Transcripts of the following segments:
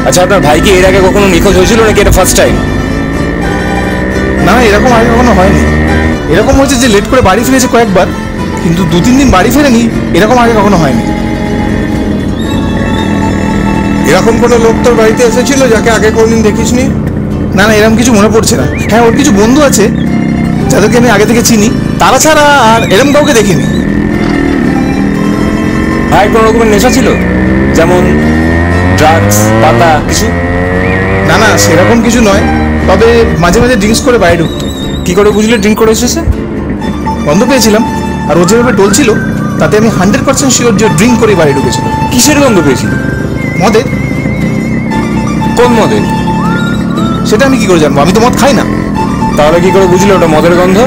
আচ্ছা, আপনার ভাই কি এর আগে কখনো নিখোঁজ হয়েছিল নাকি এটা ফার্স্ট টাইম? না, এরকম আগে কখনো হয়নি। এরকম হয়েছে যে লেট করে বাড়ি ফিরেছে কয়েকবার, কিন্তু 2-3 দিন বাড়ি ফেরেনি, এরকম আগে কখনো হয়নি। এরকম কোনো লোক তোর বাড়িতে এসেছিল যাকে আগে কোনোদিন দেখিসনি? না না, এরকম কিছু মনে পড়ছে না। হ্যাঁ, ওর কিছু বন্ধু আছে যাদেরকে আমি আগে থেকে চিনি, তারা ছাড়া আর এরকম কাউকে দেখিনি। ভাই কোনো রকমের নেশা ছিল, যেমন ড্রাগস, পাতা কিছু? না না, সেরকম কিছু নয়, তবে মাঝে মাঝে ড্রিঙ্কস করে বাড়ি ঢুকতো। কি করে বুঝলে ড্রিঙ্ক করে এসেছে? গন্ধ পেয়েছিলাম, আর ও যেভাবে টলছিল তাতে আমি 100% শিওর যে ড্রিঙ্ক করে বাড়ি ঢুকেছিল। কিসের গন্ধ পেয়েছিল? মদের। কোন মদের? সেটা আমি কি করে জানবো? আমি তো মদ খাই না। তাহলে কি করে বুঝলে ওটা মদের গন্ধ?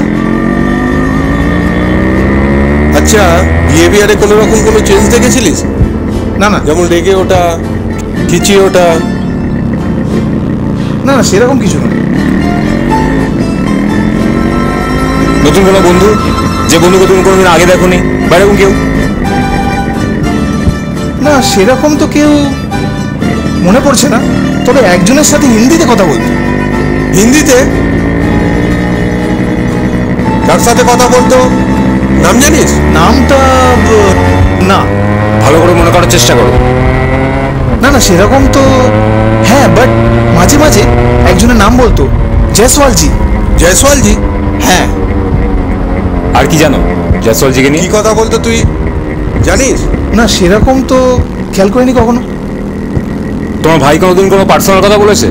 আচ্ছা, বিহেভিয়ারে কোনো রকম কোনো চেঞ্জ দেখেছিলিস? না না, যেমন রেগে ওটা, খিচিয়ে ওটা? না না, সেরকম কিছু নয়। নতুন কোনো বন্ধু, যে বন্ধুকে তুমি কোনোদিন আগে দেখোনি, বা এরকম কেউ? না, সেরকম তো কেউ মনে পড়ছে না, তবে একজনের সাথে হিন্দিতে কথা বলতো। হিন্দিতে? কার সাথে কথা বলতো, নাম জানিস? নামটা না। ভালো করে মনে করার চেষ্টা করো। না না, সেরকম তো হ্যাঁ, বাট মাঝে মাঝে একজনের নাম বলতো, জয়সওয়ালজি। জয়সওয়ালজি? হ্যাঁ। আর কি জানো জয়সওয়ালজিকে নিয়ে? কি কথা বলতো তুই জানিস? না, সেরকম তো খেয়াল করিনি কখনো। তোমার ভাই কোনোদিন কোনো পার্সোনাল কথা বলেছে?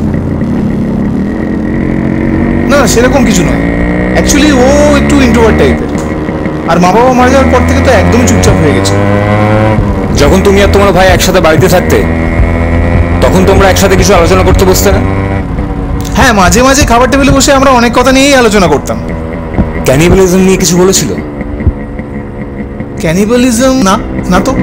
না না, সেরকম কিছু নয়। অ্যাকচুয়ালি ও একটু ইন্ট্রোভার্ট টাইপের, আর মা বাবা মারা যাওয়ার পর থেকে তো একদমই চুপচাপ হয়ে গেছে। যখন তুমি আর তোমার ভাই একসাথে বাড়িতে থাকতে, তখন তোমরা একসাথে কিছু আলোচনা করতে বসতে না? হ্যাঁ, মাঝে মাঝে খাবার টেবিলে বসে আমরা অনেক কথা নিয়েই আলোচনা করতাম। ক্যানিবালিজম নিয়ে কিছু বলেছিল? ক্যানিবালিজম? না না তো।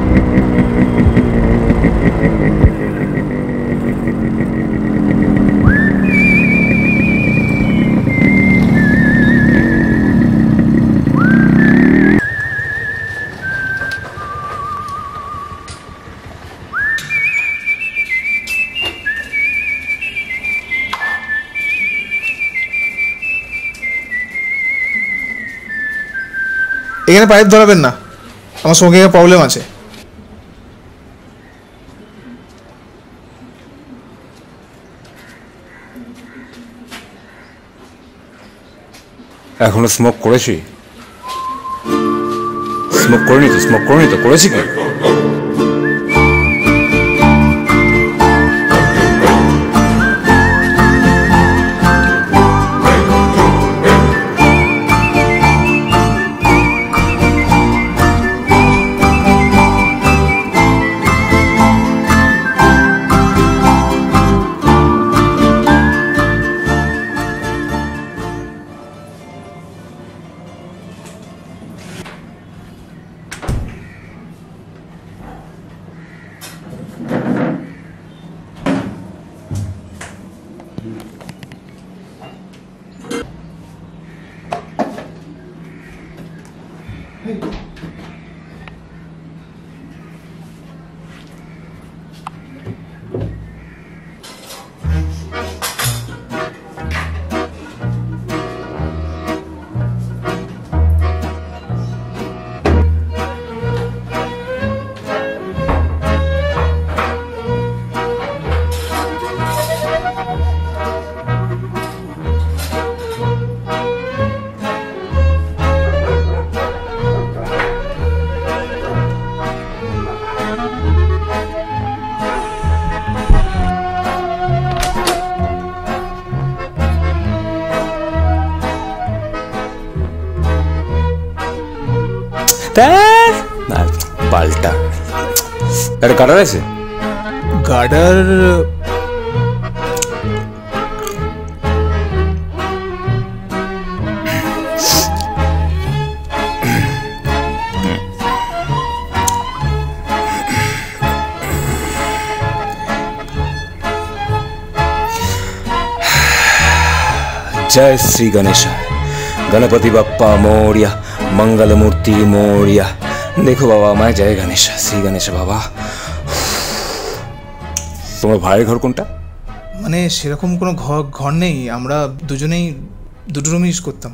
এখানে পাইপ ধরাবেন না, আমার স্মোকিংয়ের প্রবলেম আছে। এখনো স্মোক করেছি? স্মোক করিনি তো, স্মোক করিনি তো, করেছি কি? পাল্টা একটা গার্ডার আছে? গার্ডার? जय श्री गणेश, गणपति बप्पा मोरिया, मंगल मूर्ति मोरिया। देखो बाबा, मैं जय गणेश, श्री गणेश बाबा। তোমার ভাইয়ের ঘর কোনটা? মানে সেরকম কোনো ঘর নেই, আমরা দুজনেই দুটো রুম ইউজ করতাম।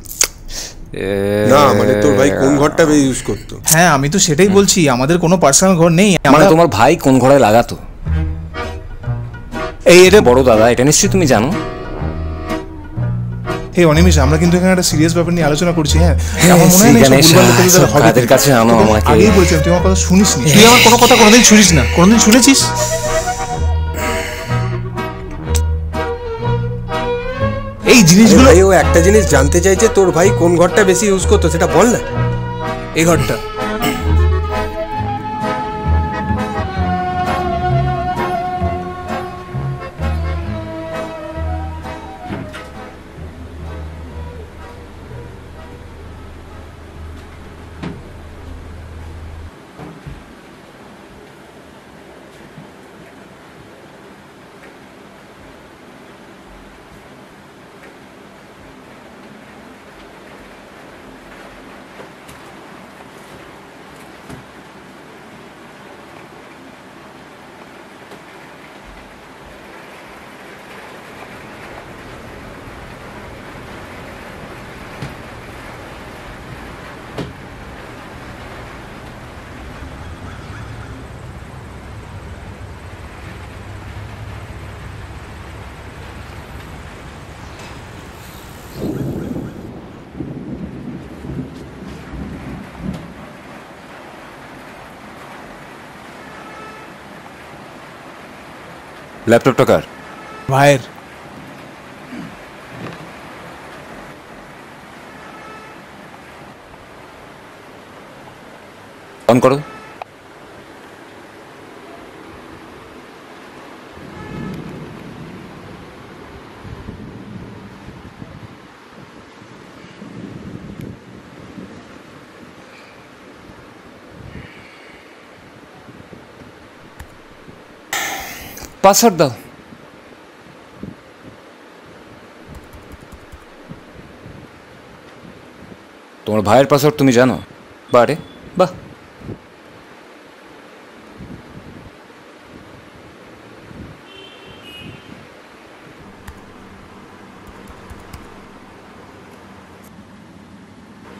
না মানে তোর ভাই কোন ঘরটা ইউজ করতো? হ্যাঁ আমি তো সেটাই বলছি, আমাদের কোনো পার্সোনাল ঘর নেই। মানে তোমার ভাই কোন ঘরে লাগাতো? এটা বড় দাদা, এটা নিশ্চয়ই তুমি জানো। এই অনিমেষ, আমরা কিন্তু এখানে একটা সিরিয়াস ব্যাপার নিয়ে আলোচনা করছি। হ্যাঁ আমার মনে হয় না এইসব ভুলভাল লোকেদের দ্বারা হবে। কাদের কাছে আনো আমাকে? আগেই বলছিলাম তুই আমার কথা শুনিস নি, তুই আমার কোনো কথা কোনোদিন শুনিস না। কোনোদিন শুনেছিস? এই জিনিসগুলো ও একটা জিনিস জানতে চাইছে, তোর ভাই কোন ঘরটা বেশি ইউজ করতো সেটা বল না। এই ঘরটা ল্যাপটপটা কার? ভাইয়ের। অন করো। পাসওয়ার্ড দাও। তোমার ভাইয়ের পাসওয়ার্ড তুমি জানো? বারে বাহ।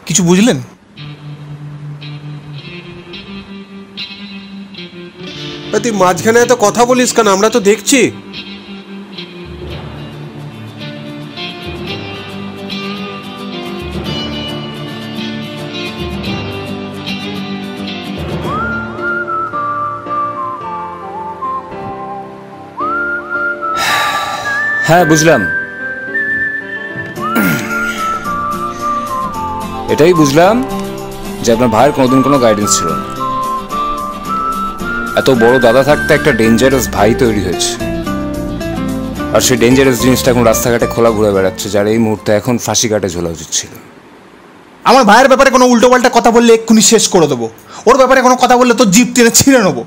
কিছু বুঝলেন? তুই মাঝখানে এত কথা বলিস কেন? আমরা তো দেখছি। হ্যাঁ বুঝলাম, এটাই বুঝলাম যে আপনার ভাইয়ের কোনোদিন কোনো গাইডেন্স ছিল না। এত বড় দাদা থাকতে একটা ডেঞ্জারাস ভাই তৈরি হয়েছে, আর সেই ডেঞ্জারাস জিনিসটা এখন রাস্তাঘাটে খোলা ঘুরে বেড়াচ্ছে, যার এই মুহূর্তে এখন ফাঁসি কাটে ঝোলা উচিত ছিল। আমার ভাইয়ের ব্যাপারে কোনো উল্টো পাল্টা কথা বললে এক্ষুনি শেষ করে দেবো। ওর ব্যাপারে কোনো কথা বললে তোর জিভ টেনে ছিঁড়ে নেবো।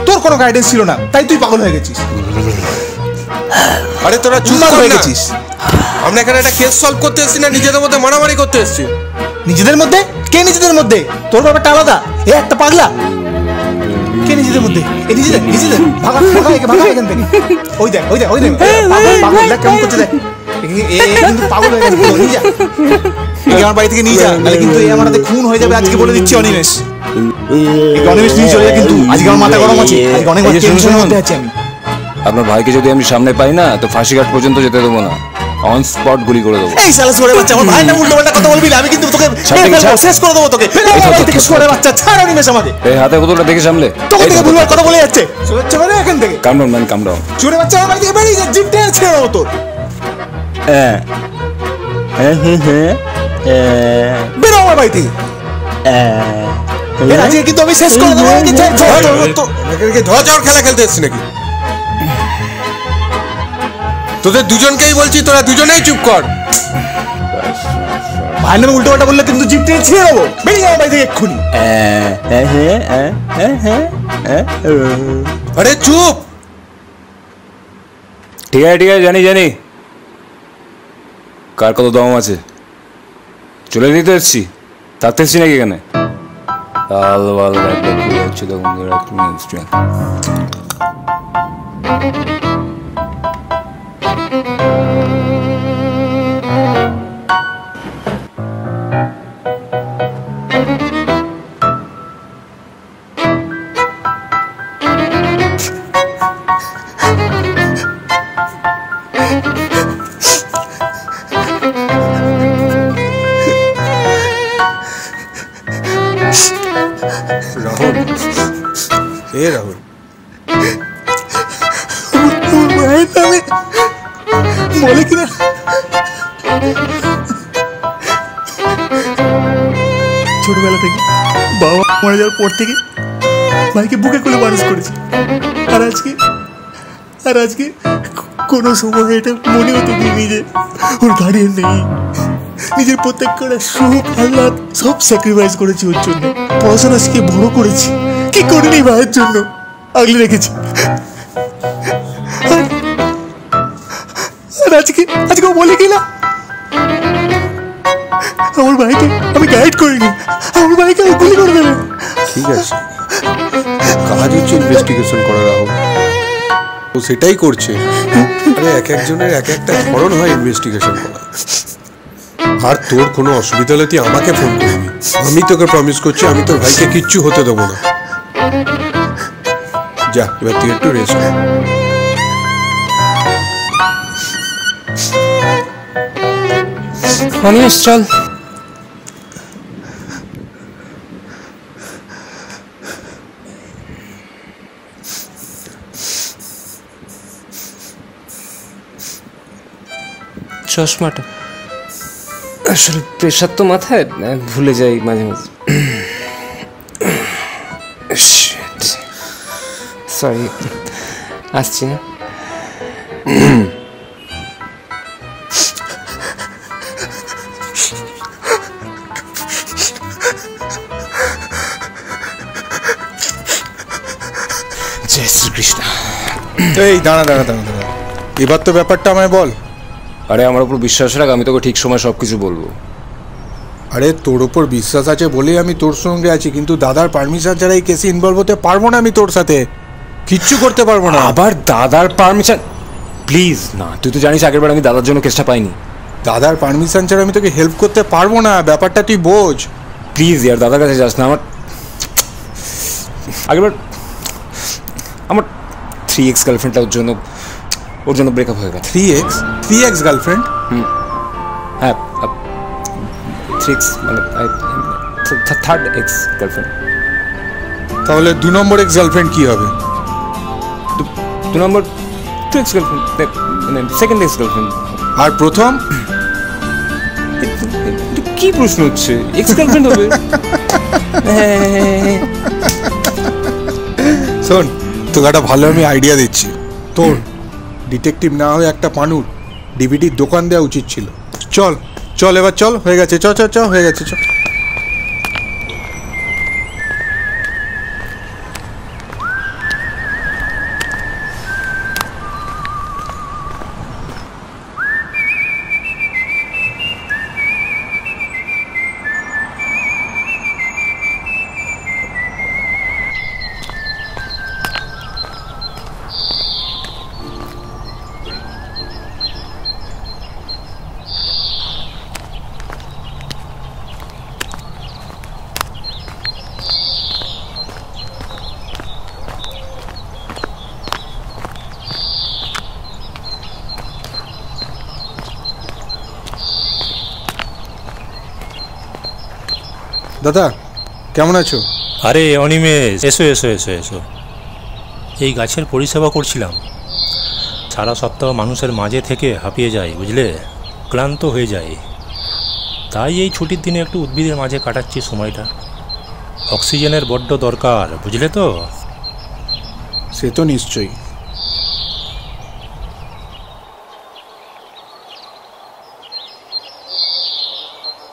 তোর কোনো গাইডেন্স ছিল না, তাই তুই পাগল হয়ে গেছিস। আরে তোরা চুপ হয়ে কর না। গেছিস। আমরা এখানে একটা কেস সলভ করতে এসেছি না নিজেদের মধ্যে মারামারি করতে এসেছি? নিজেদের মধ্যে? কে নিজেদের মধ্যে? তোর ব্যাপারটা আলাদা, এ একটা পাগলা। কে নিজেদের মধ্যে? এ নিজেদের নিজেদের ভাগা ভাগা একে ভাগা এখান থেকে। ওই দেখ ওই দেখ ওই দেখ পাগল পাগল দেখ কেমন করছে দেখ। এ কিন্তু পাগল হয়ে গেছে, নিয়ে যা একে আমার বাড়ি থেকে নিয়ে যা, নাহলে কিন্তু এ আমার হাতে খুন হয়ে যাবে আজকে বলে দিচ্ছি অনিমেষ। একে অনিমেষ নিয়ে চলে যা, কিন্তু আজকে আমার মাথা গরম আছে, আজকে অনেক টেনশনের মধ্যে আছি আমি। আপনার ভাইকে যদি আমি সামনে পাই না তো ফাঁসিঘাট পর্যন্ত যেতে দেবো না, অন স্পট গুলি করে দেবো। এই শালা সরে বাচ্চা, আমার ভাই না উল্টো পাল্টা কথা বলবি না, আমি কিন্তু তোকে শেষ করে দেবো তোকে। থেকে সরে বাচ্চা, ছাড় অনিমেষ আমাকে। এই হাতে বোতলটা দেখে সামলে। তোকে থেকে ভুলবার কথা বলে যাচ্ছে, চলে মানে এখান থেকে। কাম ডাউন ম্যান, কাম ডাউন। চোরে বাচ্চা আমার বাড়ি থেকে বেরিয়ে যা, জিপ টেনে ছেড়ে দেবো তোর। বেরো আমার বাড়ি থেকে। আজকে কিন্তু আমি শেষ করে দেবো। ধরা যাওয়ার খেলা খেলতে এসেছি নাকি? তোদের দুজনকেই বলছি, তোরা দুজনেই চুপ কর। ভাই নামে উল্টো পাল্টা বললে কিন্তু জিপ টেনে ছিঁড়ে দেবো। বেরিয়ে যাও বাড়ি থেকে এক্ষুনি। আরে চুপ। ঠিক আছে ঠিক আছে, জানি জানি কার কত দম আছে। চলে দিতে এসছি, থাকতে এসছি নাকি এখানে? আলো আলো হচ্ছে তখন রাহুল, এ রাহুল, মায়ের নামে বলে কিনা ছোটবেলা থেকে বাবা মারা যাওয়ার পর থেকে ভাইকে বুকে করে মানুষ করেছে। আর আজকে কোনো সময় এটা মনে হতো যে ওর গার্ডিয়ান নেই। নিজের প্রত্যেকটা সুখ আহ্লাদ সব স্যাক্রিফাইস করেছি ওর জন্য। পড়াশোনা শিখে বড় করেছি, কি করিনি ভাইয়ের জন্য, আগলে রেখেছি। আর আজকে ও বলে কিনা আমার ভাইকে আমি গাইড করিনি, আমার ভাইকে আমি গুলি করে দেবে। ঠিক আছে, কাজ হচ্ছে ইনভেস্টিগেশন করা। রাহুল ও সেটাই করছে। আরে এক একজনের এক একটা ধরন হয় ইনভেস্টিগেশন করা। আর তোর কোনো অসুবিধা হলে তুই আমাকে ফোন করবি। আমি তোকে প্রমিস করছি আমি তোর ভাইকে কিচ্ছু হতে দেবো না। যা, এবার তুই একটু রেস্ট কর। অনিমেষ চল। চশমাটা আসলে প্রেশার তো মাথায়, ভুলে যাই মাঝে মাঝে। সরি, আসছি না। জয় শ্রীকৃষ্ণ। এই দাঁড়া, এবার তো ব্যাপারটা আমায় বল। আরে আমার উপর বিশ্বাস রাখ, আমি তোকে ঠিক সময় সব কিছু বলবো। আরে তোর ওপর বিশ্বাস আছে বলেই আমি তোর সঙ্গে আছি, কিন্তু দাদার পারমিশন ছাড়া এই কেসে ইনভলভ হতে পারবো না। আমি তোর সাথে কিচ্ছু করতে পারবো না। আবার দাদার পারমিশন? প্লিজ না, তুই তো জানিস আগেরবার আমি দাদার জন্য কেসটা পাইনি। দাদার পারমিশন ছাড়া আমি তোকে হেল্প করতে পারবো না, ব্যাপারটা তুই বোঝ। প্লিজ ইয়ার, দাদার কাছে যাস না। আগেরবার আমার 3x গার্লফ্রেন্ডটা ওর জন্য ব্রেকআপ হয়ে গেছে। 3x girlfriend? হ্যাঁ, 3x মানে থার্ড এক্স গার্লফ্রেন্ড। তাহলে 2 নম্বর এক্স গার্লফ্রেন্ড কি হবে? 2 নম্বর 2x গার্লফ্রেন্ড, মানে সেকেন্ড এক্স গার্লফ্রেন্ড। আর প্রথম? কি প্রশ্ন হচ্ছে? এক্স গার্লফ্রেন্ড হবে। শোন, তোকে একটা ভালো আমি আইডিয়া দিচ্ছি। তোর ডিটেকটিভ না হয়ে একটা পানুর ডিভিডির দোকান দেওয়া উচিত ছিল। চল এবার চল, হয়ে গেছে, চ হয়ে গেছে, চ। দাদা কেমন আছো? আরে অনিমেষ, এসো এসো এসো এসো। এই গাছের পরিষেবা করছিলাম। সারা সপ্তাহ মানুষের মাঝে থেকে হাঁপিয়ে যাই, বুঝলে, ক্লান্ত হয়ে যায়। তাই এই ছুটির দিনে একটু উদ্ভিদের মাঝে কাটাচ্ছি সময়টা। অক্সিজেনের বড্ড দরকার, বুঝলে তো। সে তো নিশ্চয়ই।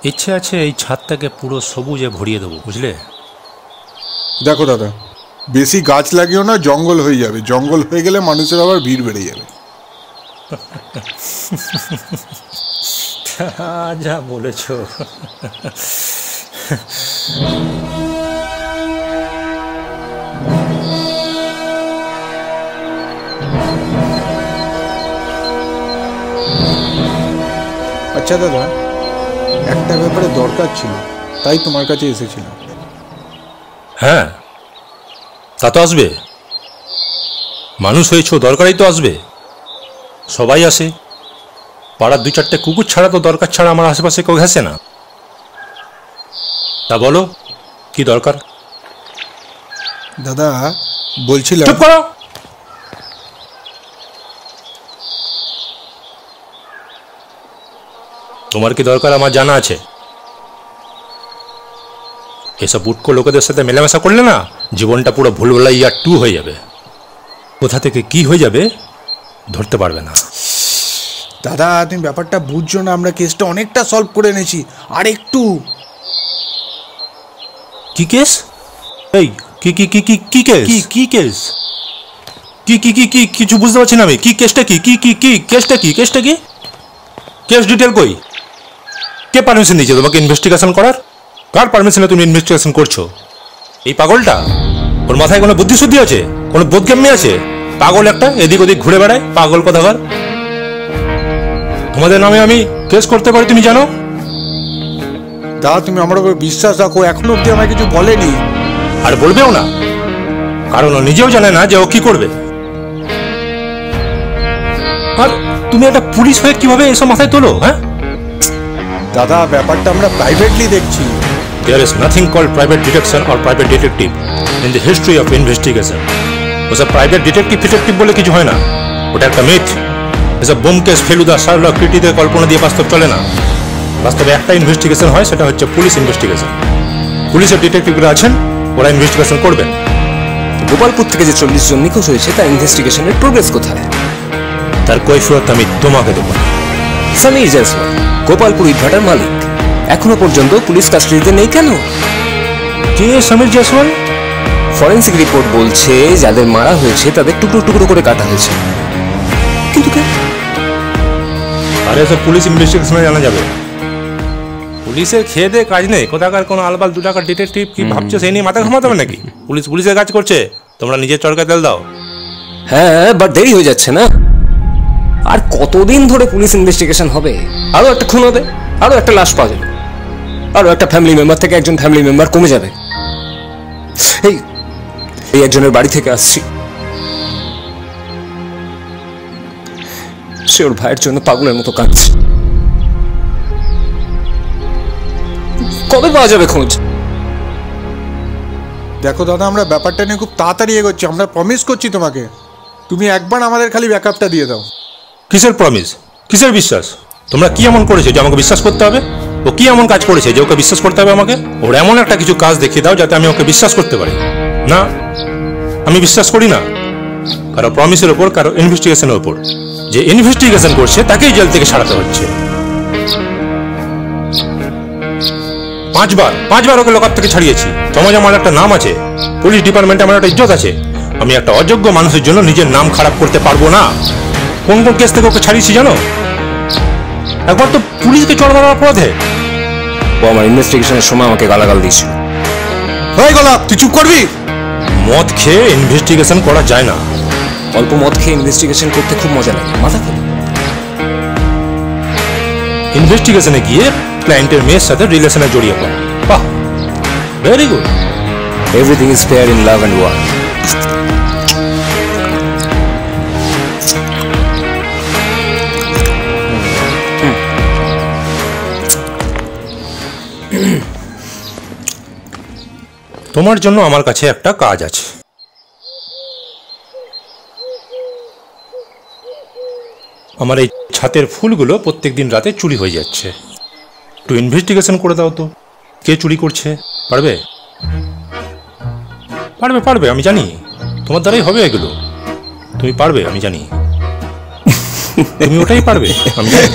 ইচ্ছে আছে এই ছাদটাকে পুরো সবুজে ভরিয়ে দেবো, বুঝলে। দেখো দাদা, বেশি গাছ লাগিও না, জঙ্গল হয়ে যাবে। জঙ্গল হয়ে গেলে মানুষের আবার ভিড় বেড়ে যাবে। যা বলেছ। আচ্ছা দাদা, একটা ব্যাপারে দরকার ছিল, তাই তোমার কাছে এসেছিলাম। হ্যাঁ, তা তো আসবে। মানুষ হয়েছো, দরকারই তো আসবে। সবাই আসে। পাড়ার 2-4টে কুকুর ছাড়া তো দরকার ছাড়া আমার আশেপাশে কেউ ঘেসে না। তা বলো, কি দরকার? দাদা বলছিলাম। চুপ করো। তোমার কি দরকার আমার জানা আছে। এসব উটকো লোকেদের সাথে মেলামেশা করলে না, জীবনটা পুরো ভুলভুলাইয়া 2 হয়ে যাবে। কোথা থেকে কি হয়ে যাবে ধরতে পারবে না। দাদা তুমি ব্যাপারটা বুঝছো না, আমরা কেসটা অনেকটা সলভ করে এনেছি, আর একটু। কি কেস? এই কি কি কি কি কি কেস? কি কি কেস? কি কি কি কি কিছু বুঝতে পারছি না আমি। কি কেসটা কি কি কি কি কেসটা কি কেসটা কি? কেস ডিটেল কই? কে পারমিশন দিয়েছে তোমাকে ইনভেস্টিগেশন করার? কার পারমিশনে তুমি ইনভেস্টিগেশন করছো? এই পাগলটা? ওর মাথায় কোনো বুদ্ধি শুদ্ধি আছে? কোনো বোধজ্ঞানী আছে? পাগল একটা, এদিক ওদিক ঘুরে বেড়ায়, পাগল কথাকার। তোমাদের নামে আমি কেস করতে পারি, তুমি জানো? দাদা তুমি আমার উপর বিশ্বাস রাখো, এখনো অব্দি আমায় কিছু বলেনি। আর বলবেও না, কারণ ও নিজেও জানে না যে ও কি করবে। আর তুমি একটা পুলিশ হয়ে কিভাবে এসব মাথায় তোলো? হ্যাঁ দাদা ব্যাপারটা আমরা প্রাইভেটলি দেখছি। There is nothing called private detection or private detective in the history of investigation. ওসব প্রাইভেট ডিটেকটিভ বলে কিছু হয় না, ওটা একটা মিথ। এসব বোমকেস, ফেলুদা, শার্লক, কৃতিতে কল্পনা দিয়ে বাস্তব চলে না। বাস্তবে একটা ইনভেস্টিগেশন হয়, সেটা হচ্ছে পুলিশ ইনভেস্টিগেশন। পুলিশের ডিটেকটিভরা আছেন, ওরা ইনভেস্টিগেশন করবেন। গোপালপুর থেকে যে 40 জন নিখোঁজ হয়েছে তার ইনভেস্টিগেশনের প্রোগ্রেস কোথায়? তার কৈফিয়ত আমি তোমাকে দেবো। সমীর জয়সওয়াল গোপালপুর ইটভাটার মালিক, এখনো পর্যন্ত পুলিশ কাস্টাডিতে নেই কেন? কে সমীর জয়সওয়াল? ফরেন্সিক রিপোর্ট বলছে যাদের মারা হয়েছে তাদের টুকরো টুকরো করে কাটা হয়েছে, কিন্তু কে? আরে সব পুলিশ ইনভেস্টিগেশনে জানা যাবে। পুলিশের খেয়ে দে কাজ নেই, কোথাকার কোনো আলবাল 2 টাকার ডিটেকটিভ কি ভাবছো সেই নিয়ে মাথা ঘামাতে হবে নাকি? পুলিশের কাজ করছে, তোমরা নিজের চরকায় তেল দাও। হ্যাঁ, বাট দেরি হয়ে যাচ্ছে না? আর কতদিন ধরে পুলিশ ইনভেস্টিগেশন হবে? আরো একটা খুন হবে, আরো একটা লাশ পাওয়া যাবে, আরো একটা ফ্যামিলি মেম্বার থেকে একজন ফ্যামিলি মেম্বার কমে যাবে। এই একজনের বাড়ি থেকে আসছি, সে ওর ভাইয়ের জন্য পাগলের মতো কাঁদছে। কবে পাওয়া যাবে খোঁজ? দেখো দাদা আমরা ব্যাপারটা নিয়ে খুব তাড়াতাড়ি এগোচ্ছি, আমরা প্রমিস করছি তোমাকে, তুমি একবার আমাদের খালি ব্যাকআপটা দিয়ে দাও। কিসের প্রমিস, কিসের বিশ্বাস? তোমরা কি এমন করেছো যে আমাকে বিশ্বাস করতে হবে? ও কি এমন কাজ করেছে যে ওকে বিশ্বাস করতে হবে আমাকে? ওর এমন একটা কিছু কাজ দেখিয়ে দাও যাতে আমি ওকে বিশ্বাস করতে পারি। না, আমি বিশ্বাস করি না কারো প্রমিসের ওপর, কারো ইনভেস্টিগেশনের ওপর। যে ইনভেস্টিগেশন করছে তাকেই জেল থেকে ছাড়াতে হচ্ছে। 5 বার ওকে লকআপ থেকে ছাড়িয়েছি। সমাজে আমার একটা নাম আছে, পুলিশ ডিপার্টমেন্টে আমার একটা ইজ্জত আছে। আমি একটা অযোগ্য মানুষের জন্য নিজের নাম খারাপ করতে পারবো না। কোন কোন কেস থেকে ওকে ছাড়িয়েছি জানো? একবার তো পুলিশকে চড় মারার অপরাধে। ও আমার ইনভেস্টিগেশনের সময় আমাকে গালাগাল দিয়েছিল। ওই গোলাপ তুই চুপ করবি? মদ খেয়ে ইনভেস্টিগেশন করা যায় না। অল্প মদ খেয়ে ইনভেস্টিগেশন করতে খুব মজা লাগে, মাথা খোলো। ইনভেস্টিগেশনে গিয়ে ক্লায়েন্টের মেয়ের সাথে রিলেশনে জড়িয়ে পড়ে। বাহ, very good. Everything is fair in love and war. তোমার জন্য আমার কাছে একটা কাজ আছে। আমার এই ছাতের ফুলগুলো প্রত্যেকদিন রাতে চুরি হয়ে যাচ্ছে। একটু ইনভেস্টিগেশন করে দাও তো, কে চুরি করছে। পারবে? পারবে পারবে, আমি জানি তোমার দ্বারাই হবে এগুলো। তুমি পারবে, আমি জানি তুমি ওটাই পারবে, আমি জানি।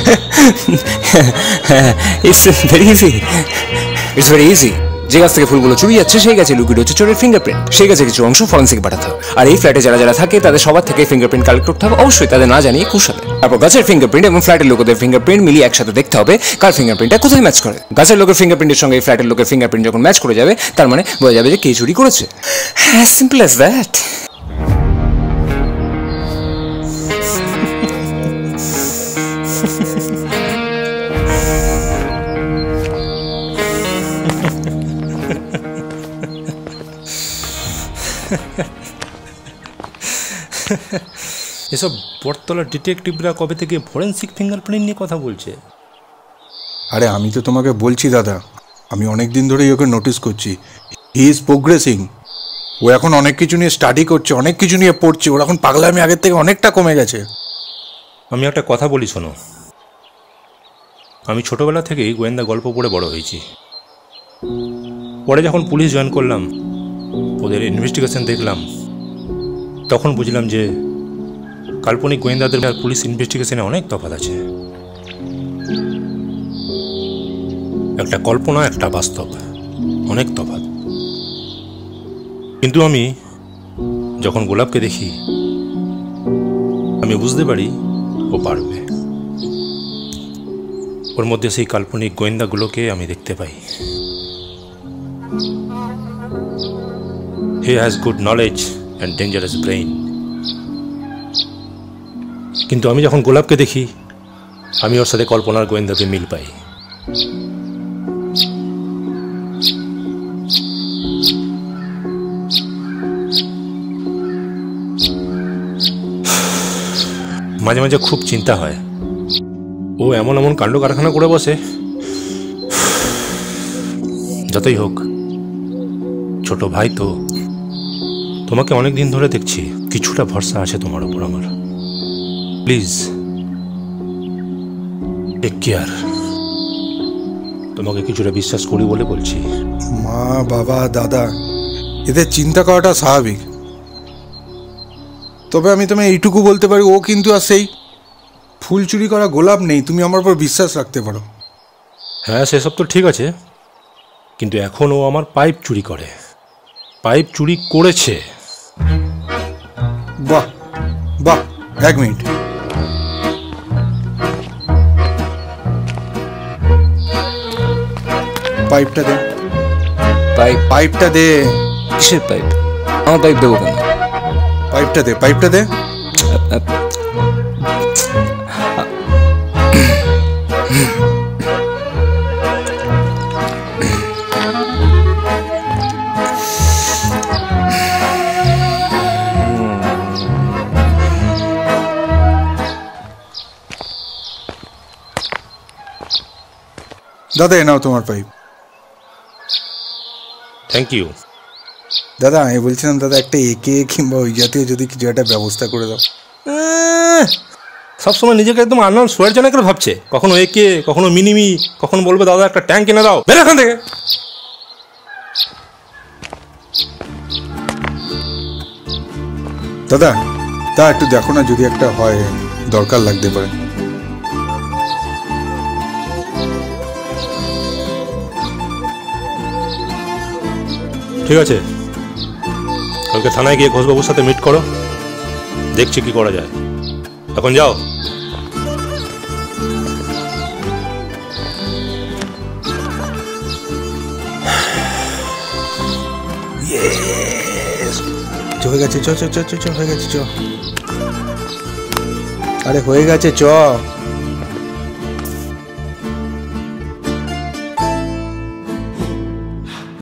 It's very easy, it's very easy. যে গাছ থেকে ফুলগুলো চুরি যাচ্ছে সেই গাছে লুকিয়ে রয়েছে চোরের ফিঙ্গারপ্রিন্ট। সেই গাছে কিছু অংশ ফরেন্সিক পাঠাতে হবে। আর এই ফ্ল্যাটে যারা যারা থাকে তাদের সবার থেকে ফিঙ্গারপ্রিন্ট কালেক্ট করতে হবে, অবশ্যই তাদের না জানিয়ে কুশাতে। তারপর গাছের ফিঙ্গারপ্রিন্ট এবং ফ্ল্যাটের লোকেদের ফিঙ্গারপ্রিন্ট মিলিয়ে একসাথে দেখতে হবে কার ফিঙ্গারপ্রিন্টটা কোথায় ম্যাচ করে। গাছের লোকের ফিঙ্গারপ্রিন্টের সঙ্গে ফ্ল্যাটের লোকের ফিঙ্গারপ্রিন্ট যখন ম্যাচ করে যাবে তার মানে বোঝা যাবে যে কে চুরি করেছে। হ্যাঁ, সিম্পল অ্যাজ দ্যাট। এসব বটতলা ডিটেকটিভরা কবে থেকে ফরেন্সিক ফিঙ্গারপ্রিন্ট নিয়ে কথা বলছে? আরে আমি তো তোমাকে বলছি দাদা, আমি অনেক দিন ধরেই ওকে নোটিস করছি। He is progressing. ও এখন অনেক কিছু নিয়ে স্টাডি করছে, অনেক কিছু নিয়ে পড়ছে। ওর এখন পাগলামি আগের থেকে অনেকটা কমে গেছে। আমি একটা কথা বলি শোনো, আমি ছোটোবেলা থেকেই গোয়েন্দা গল্প পড়ে বড় হয়েছি। পরে যখন পুলিশ জয়েন করলাম, ওদের ইনভেস্টিগেশন দেখলাম, তখন বুঝলাম যে কাল্পনিক গোয়েন্দাদের আর পুলিশ ইনভেস্টিগেশনে অনেক তফাৎ আছে। একটা কল্পনা, একটা বাস্তব, অনেক তফাৎ। কিন্তু আমি যখন গোলাপকে দেখি, আমি বুঝতে পারি ও পারবে। ওর মধ্যে সেই কাল্পনিক গোয়েন্দাগুলোকে আমি দেখতে পাই। He has good knowledge and dangerous brain. কিন্তু আমি যখন গোলাপকে দেখি, আমি ওর সাথে কল্পনার গোয়েন্দাকে মিল পাই। মাঝে মাঝে খুব চিন্তা হয়, ও এমন এমন কাণ্ড কারখানা করে বসে। যতই হোক, ছোট ভাই তো, তোমাকে অনেক দিন ধরে দেখছি, কিছুটা ভরসা আছে তোমার উপর আমার। Please take care. তোমাকে কিছুটা বিশ্বাস করি বলে বলছি। মা, বাবা, দাদা, এদের চিন্তা করাটা স্বাভাবিক। তবে আমি তোমায় এইটুকু বলতে পারি, ও কিন্তু আর সেই ফুল চুরি করা গোলাপ নেই। তুমি আমার উপর বিশ্বাস রাখতে পারো। হ্যাঁ, সেসব তো ঠিক আছে, কিন্তু এখন ও আমার পাইপ চুরি করে, পাইপ চুরি করেছে। বাহ বাহ, এক মিনিট। পাইপটা দে। পাইপটা দে। কিসের পাইপ? আমার পাইপ দেবো কেন? পাইপটা দে, পাইপটা দে। দাদা, এ নাও তোমার পাইপ। Thank you. দাদা, আমি বলছিলাম দাদা, একটা একে কিংবা ওই জাতীয় যদি কিছু একটা ব্যবস্থা করে দাও। সবসময় নিজেকে একদম আননোন সোয়ের জন্য করে ভাবছে, কখনো একে, কখনো মিনিমি, কখনো বলবে দাদা একটা ট্যাঙ্ক কিনে দাও। বের এখান থেকে। দাদা, তা একটু দেখো না, যদি একটা হয়, দরকার লাগতে পারে। ঠিক আছে, কালকে থানায় গিয়ে ঘোষবাবুর সাথে মিট করো, দেখছি কি করা যায়। এখন যাও। হয়ে গেছে, চ, হয়ে গেছে, চ। আরে হয়ে গেছে, চ।